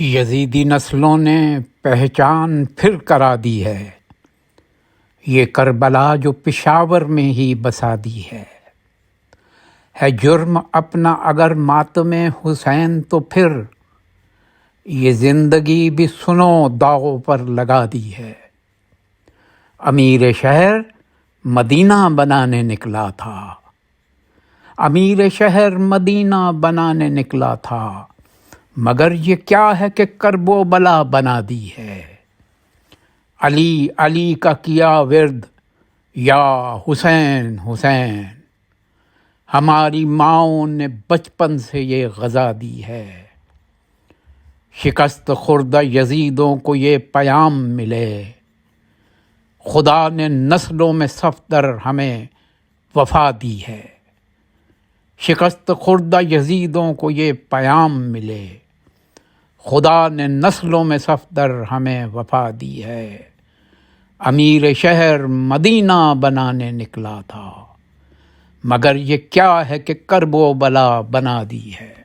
یزیدی نسلوں نے پہچان پھر کرا دی ہے، یہ کربلا جو پشاور میں ہی بسا دی ہے جرم اپنا اگر ماتم حسین تو پھر یہ زندگی بھی سنو داغوں پر لگا دی ہے۔ امیر شہر مدینہ بنانے نکلا تھا، امیر شہر مدینہ بنانے نکلا تھا، مگر یہ کیا ہے کہ کرب و بلا بنا دی ہے۔ علی علی کا کیا ورد یا حسین حسین، ہماری ماؤں نے بچپن سے یہ غذا دی ہے۔ شکست خوردہ یزیدوں کو یہ پیام ملے، خدا نے نسلوں میں صفدر ہمیں وفا دی ہے۔ شکست خوردہ یزیدوں کو یہ پیام ملے، خدا نے نسلوں میں صفدر ہمیں وفا دی ہے۔ امیر شہر مدینہ بنانے نکلا تھا، مگر یہ کیا ہے کہ کرب و بلا بنا دی ہے۔